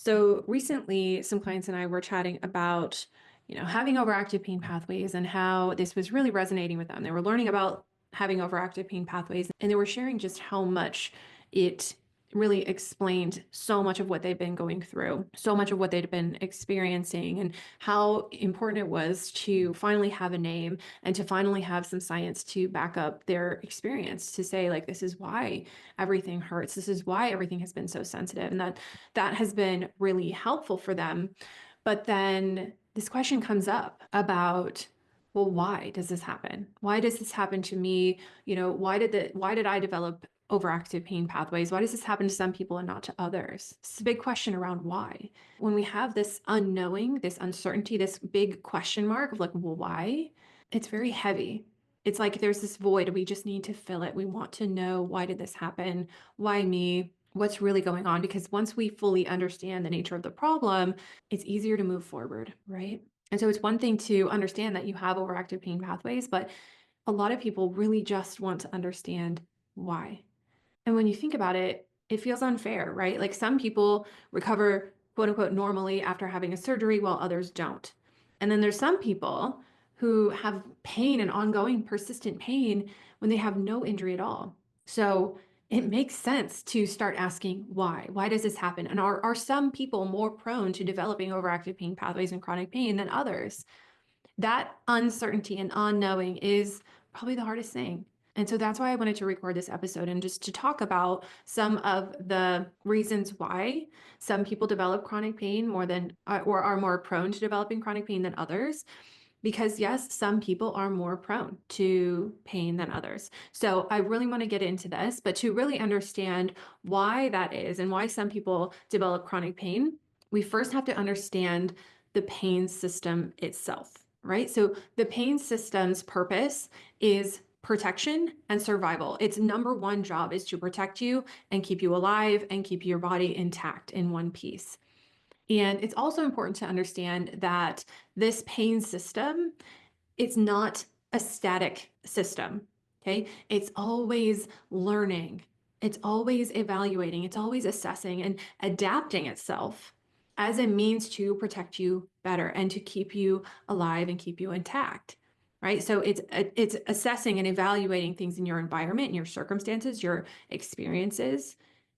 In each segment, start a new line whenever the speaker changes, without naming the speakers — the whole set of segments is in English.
So recently, some clients and I were chatting about, having overactive pain pathways and how this was really resonating with them. They were learning about having overactive pain pathways and they were sharing just how much it really explained so much of what they've been going through, so much of what they'd been experiencing, and how important it was to finally have a name and to finally have some science to back up their experience, to say, like, this is why everything hurts. This is why everything has been so sensitive. And that has been really helpful for them. But then this question comes up about, well, why does this happen? Why does this happen to me? Why did I develop overactive pain pathways? Why does this happen to some people and not to others? It's a big question around why. When we have this unknowing, this uncertainty, this big question mark of like, well, why? It's very heavy. It's like there's this void. We just need to fill it. We want to know, why did this happen? Why me? What's really going on? Because once we fully understand the nature of the problem, it's easier to move forward, right? And so it's one thing to understand that you have overactive pain pathways, but a lot of people really just want to understand why. And when you think about it, it feels unfair, right? Like some people recover, quote unquote, normally after having a surgery while others don't. And then there's some people who have pain and ongoing persistent pain when they have no injury at all. So it makes sense to start asking why. Why does this happen? And are some people more prone to developing overactive pain pathways and chronic pain than others? That uncertainty and unknowing is probably the hardest thing. And so that's why I wanted to record this episode and just to talk about some of the reasons why some people develop chronic pain more than, or are more prone to developing chronic pain than others. Because yes, some people are more prone to pain than others. So I really want to get into this, but to really understand why that is and why some people develop chronic pain, we first have to understand the pain system itself, right? So the pain system's purpose is protection and survival. Its number one job is to protect you and keep you alive and keep your body intact in one piece. And it's also important to understand that this pain system, it's not a static system, okay? It's always learning. It's always evaluating. It's always assessing and adapting itself as a means to protect you better and to keep you alive and keep you intact, right? So it's assessing and evaluating things in your environment, in your circumstances, your experiences,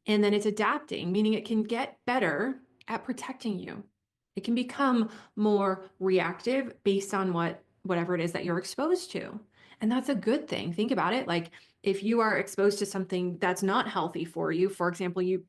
and then it's adapting, meaning it can get better at protecting you. It can become more reactive based on whatever it is that you're exposed to. And that's a good thing. Think about it. Like if you are exposed to something that's not healthy for you, for example, you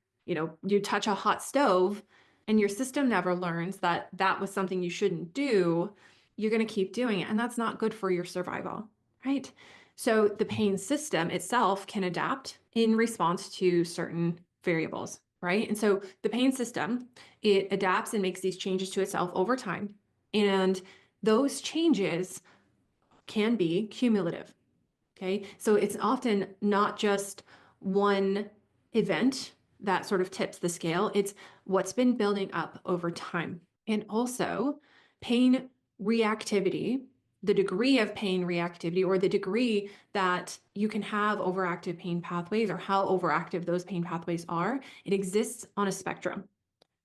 touch a hot stove and your system never learns that that was something you shouldn't do, you're going to keep doing it. And that's not good for your survival, right? So the pain system itself can adapt in response to certain variables, right? And so the pain system, it adapts and makes these changes to itself over time. And those changes can be cumulative, okay? So it's often not just one event that sort of tips the scale. It's what's been building up over time. And also pain reactivity, the degree of pain reactivity or the degree that you can have overactive pain pathways or how overactive those pain pathways are, it exists on a spectrum.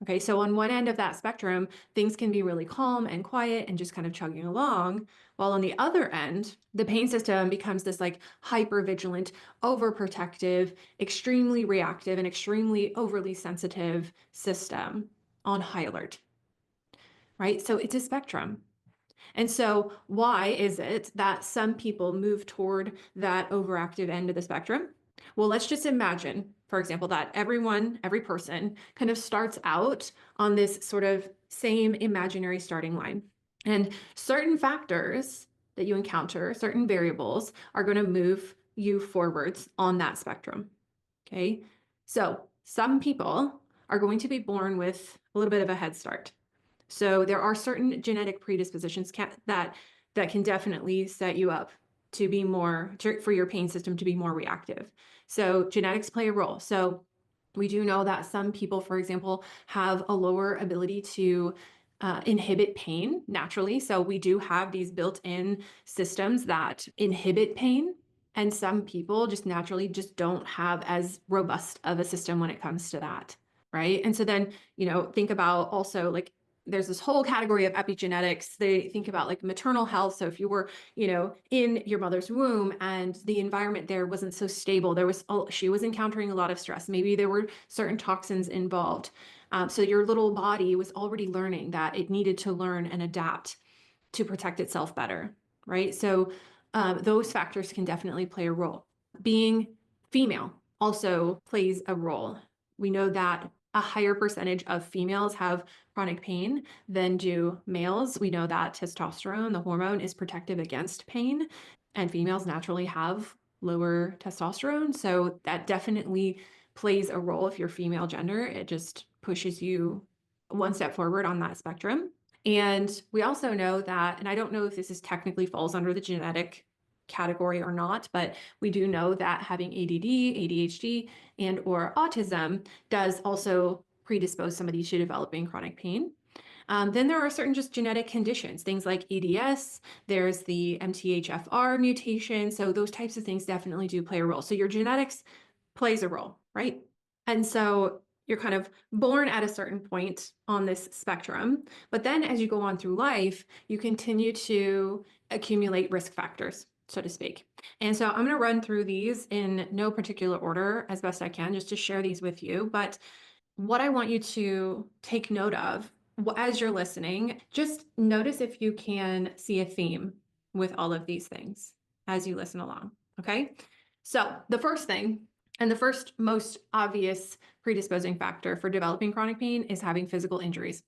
Okay, so on one end of that spectrum, things can be really calm and quiet and just kind of chugging along, while on the other end, the pain system becomes this like hyper vigilant, overprotective, extremely reactive, and extremely overly sensitive system on high alert, right? So it's a spectrum. And so why is it that some people move toward that overactive end of the spectrum? Well, let's just imagine, for example, that every person kind of starts out on this sort of same imaginary starting line. And certain factors that you encounter, certain variables are going to move you forwards on that spectrum. Okay. So some people are going to be born with a little bit of a head start. So there are certain genetic predispositions that can definitely set you up to be for your pain system to be more reactive. So genetics play a role. So we do know that some people, for example, have a lower ability to inhibit pain naturally. So we do have these built-in systems that inhibit pain. And some people just naturally just don't have as robust of a system when it comes to that. right? And so then, think about also like there's this whole category of epigenetics. They think about like maternal health. So if you were, in your mother's womb and the environment there wasn't so stable, she was encountering a lot of stress. Maybe there were certain toxins involved. So your little body was already learning that it needed to learn and adapt to protect itself better, right? So those factors can definitely play a role. Being female also plays a role. We know that a higher percentage of females have chronic pain than do males. We know that testosterone, the hormone, is protective against pain, and females naturally have lower testosterone. So that definitely plays a role if you're female gender. It just pushes you one step forward on that spectrum. And we also know that, and I don't know if this is technically falls under the genetic category or not, but we do know that having ADD, ADHD, and or autism does also predispose somebody to developing chronic pain. Then there are certain just genetic conditions, things like EDS, there's the MTHFR mutation. So those types of things definitely do play a role. So your genetics plays a role, right? And so you're kind of born at a certain point on this spectrum. But then as you go on through life, you continue to accumulate risk factors, so to speak. And so I'm going to run through these in no particular order as best I can, just to share these with you. But what I want you to take note of as you're listening, just notice if you can see a theme with all of these things as you listen along. Okay. So the first thing, and the first most obvious predisposing factor for developing chronic pain, is having physical injuries.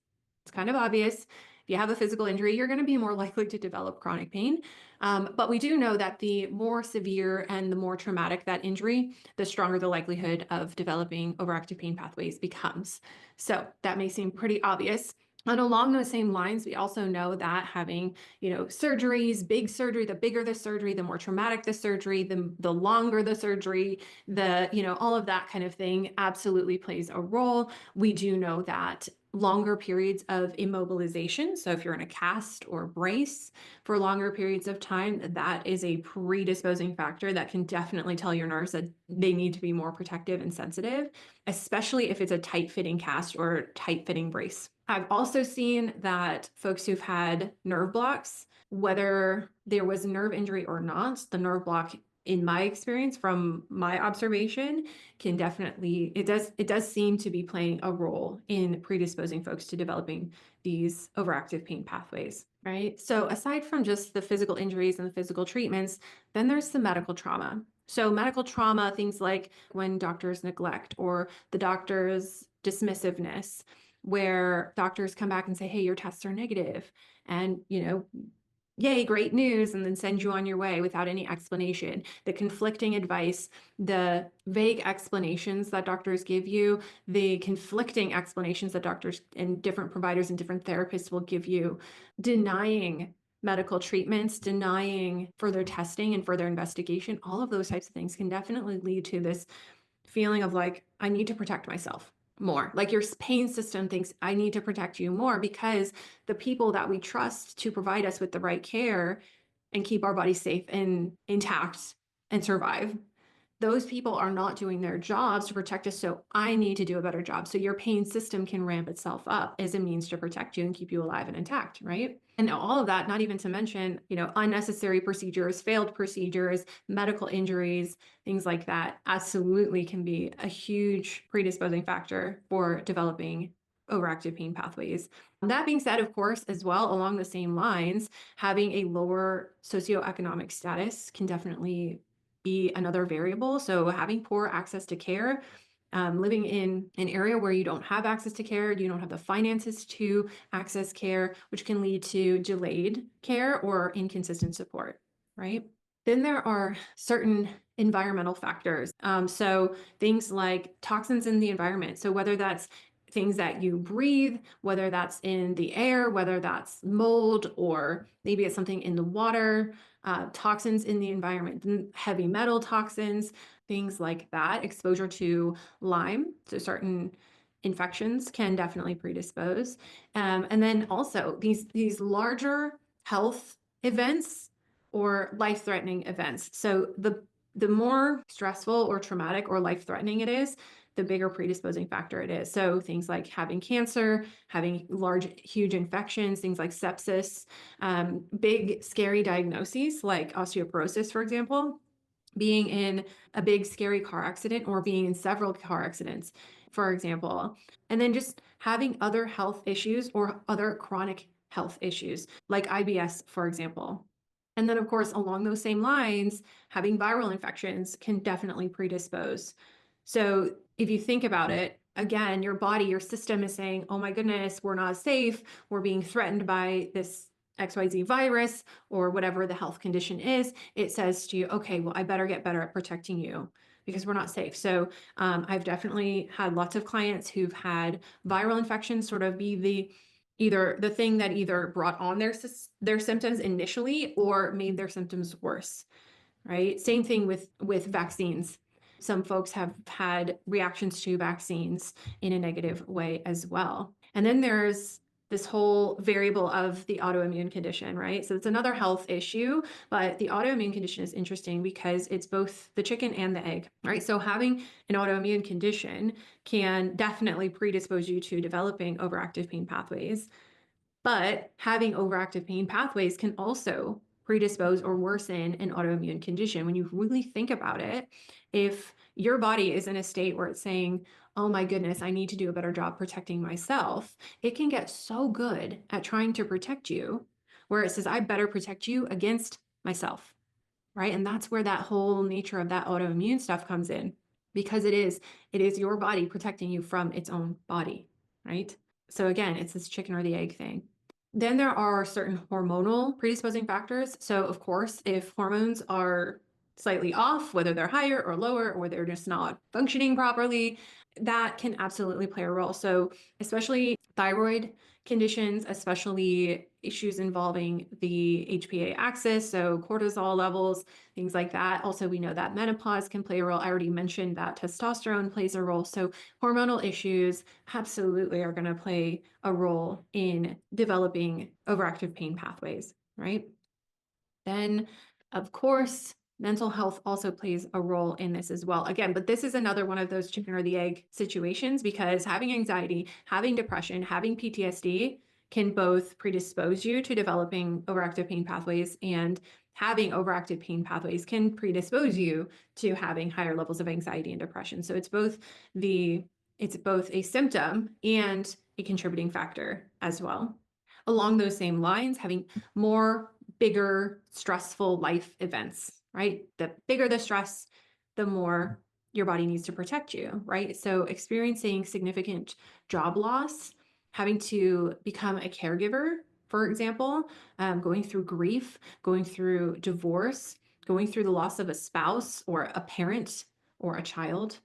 It's kind of obvious. If you have a physical injury, you're going to be more likely to develop chronic pain. But we do know that the more severe and the more traumatic that injury, the stronger the likelihood of developing overactive pain pathways becomes. So that may seem pretty obvious. And along those same lines, we also know that having, surgeries, big surgery, the bigger the surgery, the more traumatic the surgery, the longer the surgery, all of that kind of thing absolutely plays a role. We do know that longer periods of immobilization, so if you're in a cast or brace for longer periods of time, that is a predisposing factor that can definitely tell your nerves that they need to be more protective and sensitive, especially if it's a tight-fitting cast or tight-fitting brace. I've also seen that folks who've had nerve blocks, whether there was nerve injury or not, the nerve block, in my experience, from my observation, can definitely, it does seem to be playing a role in predisposing folks to developing these overactive pain pathways, right? So aside from just the physical injuries and the physical treatments, then there's the medical trauma. So medical trauma, things like when doctors neglect or the doctor's dismissiveness, where doctors come back and say, hey, your tests are negative, and, yay, great news, and then send you on your way without any explanation. The conflicting advice, the vague explanations that doctors give you, the conflicting explanations that doctors and different providers and different therapists will give you, denying medical treatments, denying further testing and further investigation, all of those types of things can definitely lead to this feeling of like, I need to protect myself more. Like your pain system thinks I need to protect you more because the people that we trust to provide us with the right care and keep our bodies safe and intact and survive, those people are not doing their jobs to protect us. So I need to do a better job. So your pain system can ramp itself up as a means to protect you and keep you alive and intact, right? And all of that, not even to mention, unnecessary procedures, failed procedures, medical injuries, things like that, absolutely can be a huge predisposing factor for developing overactive pain pathways. That being said, of course, as well, along the same lines, having a lower socioeconomic status can definitely be another variable. So having poor access to care, living in an area where you don't have access to care, you don't have the finances to access care, which can lead to delayed care or inconsistent support, right? Then there are certain environmental factors. So things like toxins in the environment. So whether that's things that you breathe, whether that's in the air, whether that's mold, or maybe it's something in the water, toxins in the environment, heavy metal toxins, things like that. Exposure to Lyme, so certain infections can definitely predispose. And then also these larger health events or life-threatening events. So the more stressful or traumatic or life-threatening it is, the bigger predisposing factor it is. So things like having cancer, having large, huge infections, things like sepsis, big, scary diagnoses like osteoporosis, for example, being in a big, scary car accident or being in several car accidents, for example, and then just having other health issues or other chronic health issues like IBS, for example. And then, of course, along those same lines, having viral infections can definitely predispose. So if you think about it, again, your body, your system is saying, oh my goodness, we're not safe. We're being threatened by this XYZ virus or whatever the health condition is. It says to you, okay, well, I better get better at protecting you because we're not safe. So I've definitely had lots of clients who've had viral infections sort of be either the thing that either brought on their symptoms initially or made their symptoms worse, right? Same thing with vaccines. Some folks have had reactions to vaccines in a negative way as well. And then there's this whole variable of the autoimmune condition, right? So it's another health issue, but the autoimmune condition is interesting because it's both the chicken and the egg, right? So having an autoimmune condition can definitely predispose you to developing overactive pain pathways. But having overactive pain pathways can also predispose or worsen an autoimmune condition. When you really think about it, if your body is in a state where it's saying, oh my goodness, I need to do a better job protecting myself, it can get so good at trying to protect you, where it says, I better protect you against myself, right? And that's where that whole nature of that autoimmune stuff comes in, because it is your body protecting you from its own body, right? So again, it's this chicken or the egg thing. Then there are certain hormonal predisposing factors. So of course, if hormones are slightly off, whether they're higher or lower, or they're just not functioning properly, that can absolutely play a role. So especially thyroid conditions, especially issues involving the HPA axis, so cortisol levels, things like that. Also, we know that menopause can play a role. I already mentioned that testosterone plays a role. So hormonal issues absolutely are going to play a role in developing overactive pain pathways, right? Then, of course, mental health also plays a role in this as well. Again, but this is another one of those chicken or the egg situations, because having anxiety, having depression, having PTSD can both predispose you to developing overactive pain pathways, and having overactive pain pathways can predispose you to having higher levels of anxiety and depression. So it's both a symptom and a contributing factor as well. Along those same lines, having more bigger stressful life events, right? The bigger the stress, the more your body needs to protect you, right? So experiencing significant job loss, having to become a caregiver, for example, going through grief, going through divorce, going through the loss of a spouse or a parent or a child,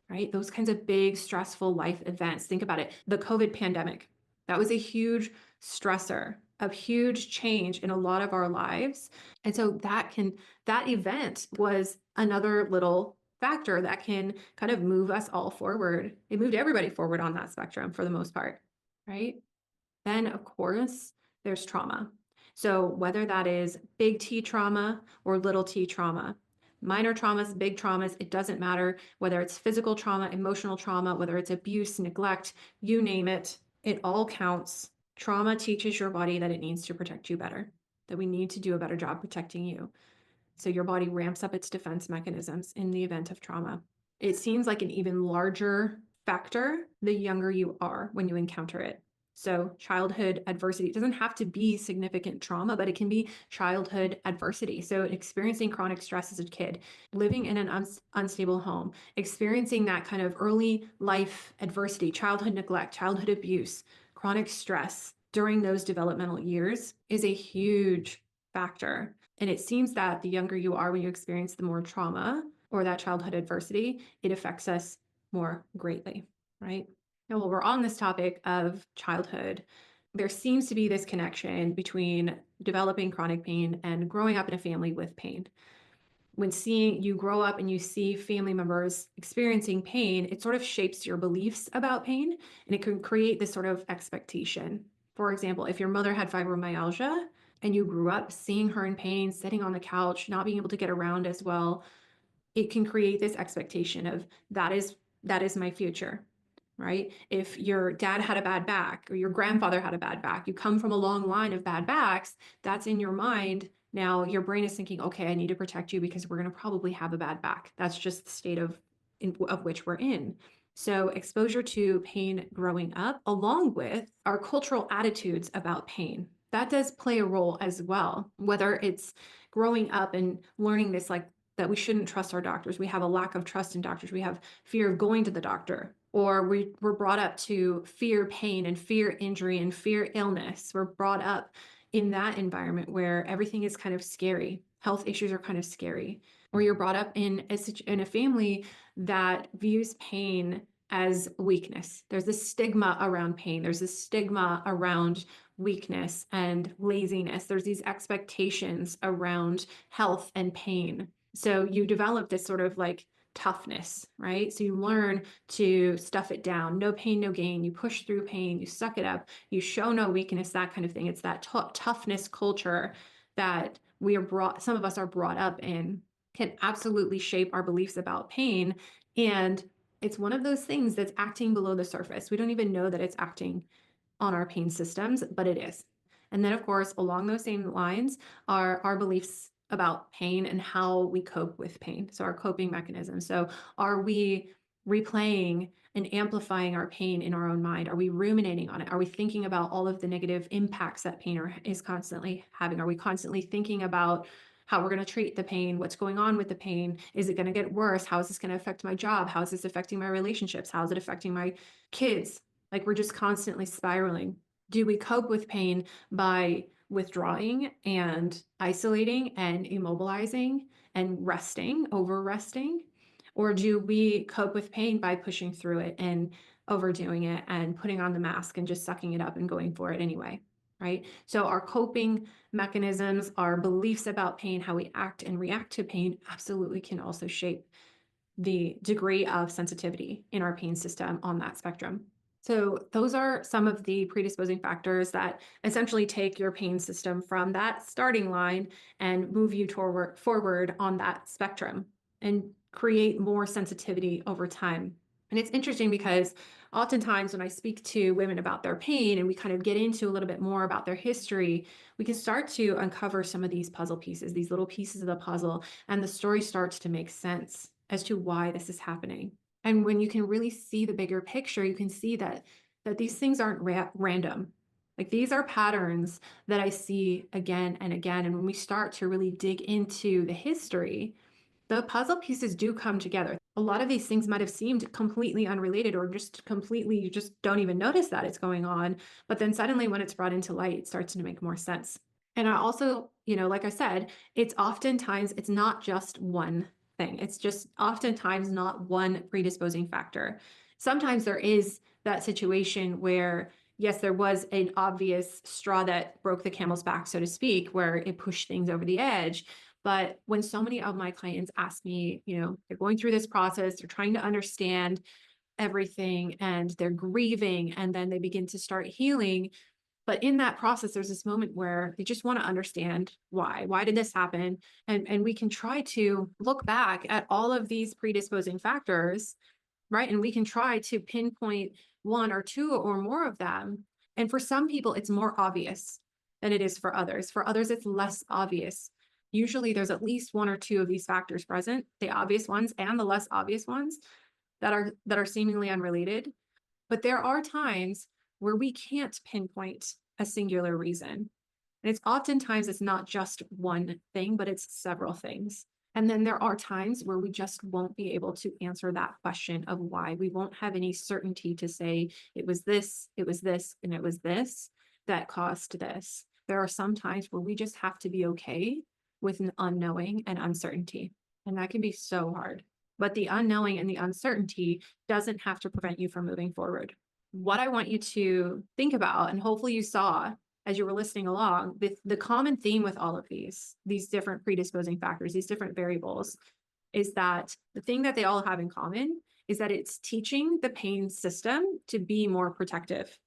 right? Those kinds of big stressful life events. Think about it. The COVID pandemic, that was a huge stressor, a huge change in a lot of our lives. And so that event was another little factor that can kind of move us all forward. It moved everybody forward on that spectrum for the most part, right? Then, of course, there's trauma. So whether that is big T trauma or little t trauma, minor traumas, big traumas, it doesn't matter whether it's physical trauma, emotional trauma, whether it's abuse, neglect, you name it, it all counts. Trauma teaches your body that it needs to protect you better, that we need to do a better job protecting you. So your body ramps up its defense mechanisms in the event of trauma. It seems like an even larger factor the younger you are when you encounter it. So childhood adversity, it doesn't have to be significant trauma, but it can be childhood adversity. So experiencing chronic stress as a kid, living in an unstable home, experiencing that kind of early life adversity, childhood neglect, childhood abuse, chronic stress during those developmental years is a huge factor. And it seems that the younger you are when you experience the more trauma or that childhood adversity, it affects us more greatly, right? Now, while we're on this topic of childhood, there seems to be this connection between developing chronic pain and growing up in a family with pain. When you grow up and you see family members experiencing pain, it sort of shapes your beliefs about pain, and it can create this sort of expectation. For example, if your mother had fibromyalgia and you grew up seeing her in pain, sitting on the couch, not being able to get around as well, it can create this expectation of that is that is my future, right? If your dad had a bad back or your grandfather had a bad back, you come from a long line of bad backs, that's in your mind. Now your brain is thinking, okay, I need to protect you because we're going to probably have a bad back. That's just the state of which we're in. So exposure to pain growing up, along with our cultural attitudes about pain, that does play a role as well. Whether it's growing up and learning this, like that we shouldn't trust our doctors. We have a lack of trust in doctors. We have fear of going to the doctor, or we're brought up to fear pain and fear injury and fear illness. We're brought up in that environment where everything is kind of scary. Health issues are kind of scary. Or you're brought up in a family that views pain as weakness. There's this stigma around pain. There's this stigma around weakness and laziness. There's these expectations around health and pain. So you develop this sort of like toughness, right? So you learn to stuff it down. No pain, no gain. You push through pain, you suck it up, you show no weakness, that kind of thing. It's that toughness culture that some of us are brought up in, can absolutely shape our beliefs about pain. And it's one of those things that's acting below the surface. We don't even know that it's acting on our pain systems, but it is. And then, of course, along those same lines are our beliefs about pain and how we cope with pain. So, our coping mechanisms. So, are we replaying and amplifying our pain in our own mind? Are we ruminating on it? Are we thinking about all of the negative impacts that pain is constantly having? Are we constantly thinking about how we're going to treat the pain, what's going on with the pain? Is it going to get worse? How is this going to affect my job? How is this affecting my relationships? How is it affecting my kids? Like we're just constantly spiraling. Do we cope with pain by withdrawing and isolating and immobilizing and resting, over resting? Or do we cope with pain by pushing through it and overdoing it and putting on the mask and just sucking it up and going for it anyway? Right? So our coping mechanisms, our beliefs about pain, how we act and react to pain absolutely can also shape the degree of sensitivity in our pain system on that spectrum. So those are some of the predisposing factors that essentially take your pain system from that starting line and move you forward on that spectrum and create more sensitivity over time. And it's interesting because oftentimes when I speak to women about their pain and we kind of get into a little bit more about their history, we can start to uncover some of these puzzle pieces, these little pieces of the puzzle, and the story starts to make sense as to why this is happening. And when you can really see the bigger picture, you can see that these things aren't random. Like these are patterns that I see again and again. And when we start to really dig into the history, the puzzle pieces do come together. A lot of these things might have seemed completely unrelated or just completely, you just don't even notice that it's going on. But then suddenly when it's brought into light, it starts to make more sense. And I also, like I said, it's not just one thing. It's just oftentimes not one predisposing factor. Sometimes there is that situation where, yes, there was an obvious straw that broke the camel's back, so to speak, where it pushed things over the edge. But when so many of my clients ask me, they're going through this process, they're trying to understand everything and they're grieving, and then they begin to start healing. But in that process, there's this moment where they just want to understand why. Why did this happen? And we can try to look back at all of these predisposing factors, right? And we can try to pinpoint one or two or more of them. And for some people, it's more obvious than it is for others. For others, it's less obvious. Usually there's at least one or two of these factors present, the obvious ones and the less obvious ones that are seemingly unrelated. But there are times where we can't pinpoint a singular reason. And it's not just one thing, but it's several things. And then there are times where we just won't be able to answer that question of why. We won't have any certainty to say it was this, and it was this that caused this. There are some times where we just have to be okay with an unknowing and uncertainty. And that can be so hard. But the unknowing and the uncertainty doesn't have to prevent you from moving forward. What I want you to think about, and hopefully you saw as you were listening along, the common theme with all of these different predisposing factors, these different variables, is that the thing that they all have in common is that it's teaching the pain system to be more protective,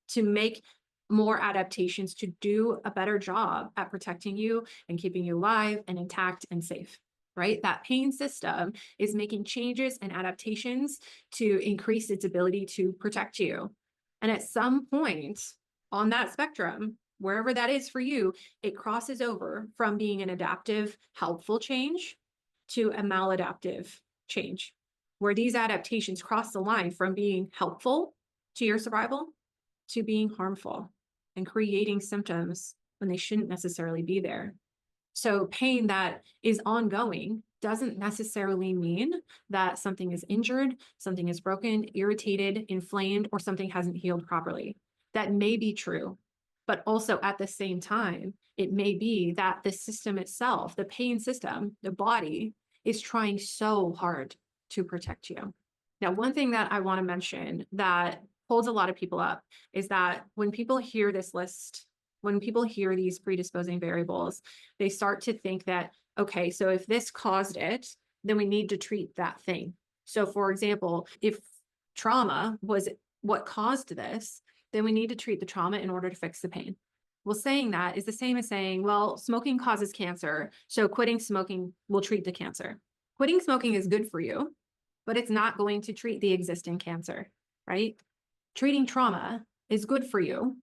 to make more adaptations, to do a better job at protecting you and keeping you alive and intact and safe. right? That pain system is making changes and adaptations to increase its ability to protect you. And at some point on that spectrum, wherever that is for you, it crosses over from being an adaptive, helpful change to a maladaptive change, where these adaptations cross the line from being helpful to your survival to being harmful and creating symptoms when they shouldn't necessarily be there. So pain that is ongoing doesn't necessarily mean that something is injured, something is broken, irritated, inflamed, or something hasn't healed properly. That may be true. But also at the same time, it may be that the system itself, the pain system, the body, is trying so hard to protect you. Now, one thing that I want to mention that holds a lot of people up is that when people hear this list, when people hear these predisposing variables, they start to think that, okay, so if this caused it, then we need to treat that thing. So, for example, if trauma was what caused this, then we need to treat the trauma in order to fix the pain. Well, saying that is the same as saying, well, smoking causes cancer, so quitting smoking will treat the cancer. Quitting smoking is good for you, but it's not going to treat the existing cancer, right? Treating trauma is good for you,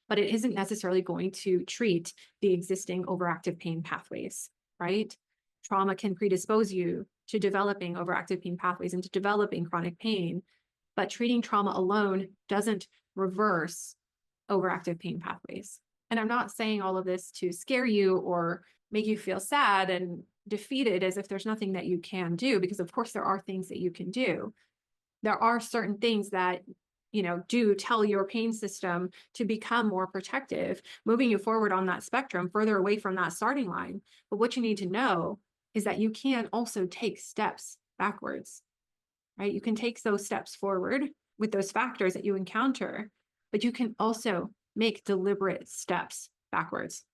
but it isn't necessarily going to treat the existing overactive pain pathways, right? Trauma can predispose you to developing overactive pain pathways and to developing chronic pain, but treating trauma alone doesn't reverse overactive pain pathways. And I'm not saying all of this to scare you or make you feel sad and defeated as if there's nothing that you can do, because of course there are things that you can do. There are certain things that do tell your pain system to become more protective, moving you forward on that spectrum, further away from that starting line. But what you need to know is that you can also take steps backwards, right? You can take those steps forward with those factors that you encounter, but you can also make deliberate steps backwards,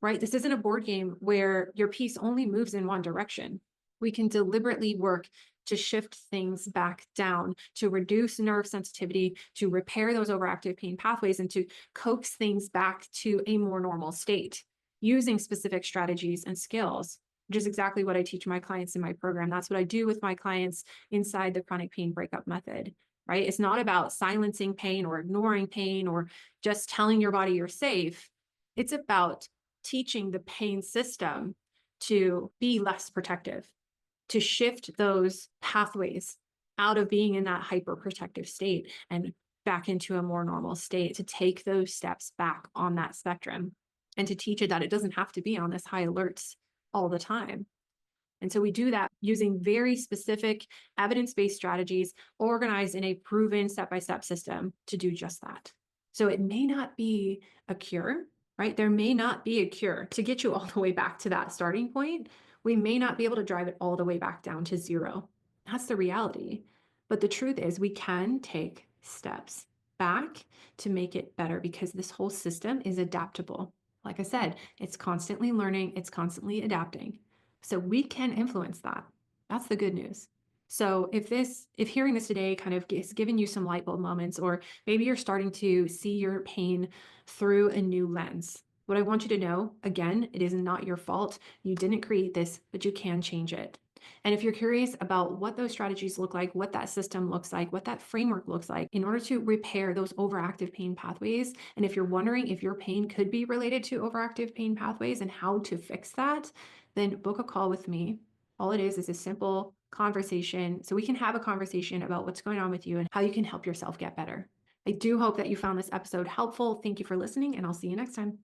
right? This isn't a board game where your piece only moves in one direction. We can deliberately work to shift things back down, to reduce nerve sensitivity, to repair those overactive pain pathways, and to coax things back to a more normal state using specific strategies and skills, which is exactly what I teach my clients in my program. That's what I do with my clients inside the chronic pain breakup method, right? It's not about silencing pain or ignoring pain or just telling your body you're safe. It's about teaching the pain system to be less protective, to shift those pathways out of being in that hyperprotective state and back into a more normal state, to take those steps back on that spectrum and to teach it that it doesn't have to be on this high alerts all the time. And so we do that using very specific evidence-based strategies organized in a proven step-by-step system to do just that. So it may not be a cure, right? There may not be a cure to get you all the way back to that starting point. We may not be able to drive it all the way back down to zero. That's the reality. But the truth is we can take steps back to make it better because this whole system is adaptable. Like I said, it's constantly learning, it's constantly adapting. So we can influence that. That's the good news. So if hearing this today kind of is giving you some light bulb moments, or maybe you're starting to see your pain through a new lens, what I want you to know, again, it is not your fault. You didn't create this, but you can change it. And if you're curious about what those strategies look like, what that system looks like, what that framework looks like in order to repair those overactive pain pathways, and if you're wondering if your pain could be related to overactive pain pathways and how to fix that, then book a call with me. All it is a simple conversation so we can have a conversation about what's going on with you and how you can help yourself get better. I do hope that you found this episode helpful. Thank you for listening, and I'll see you next time.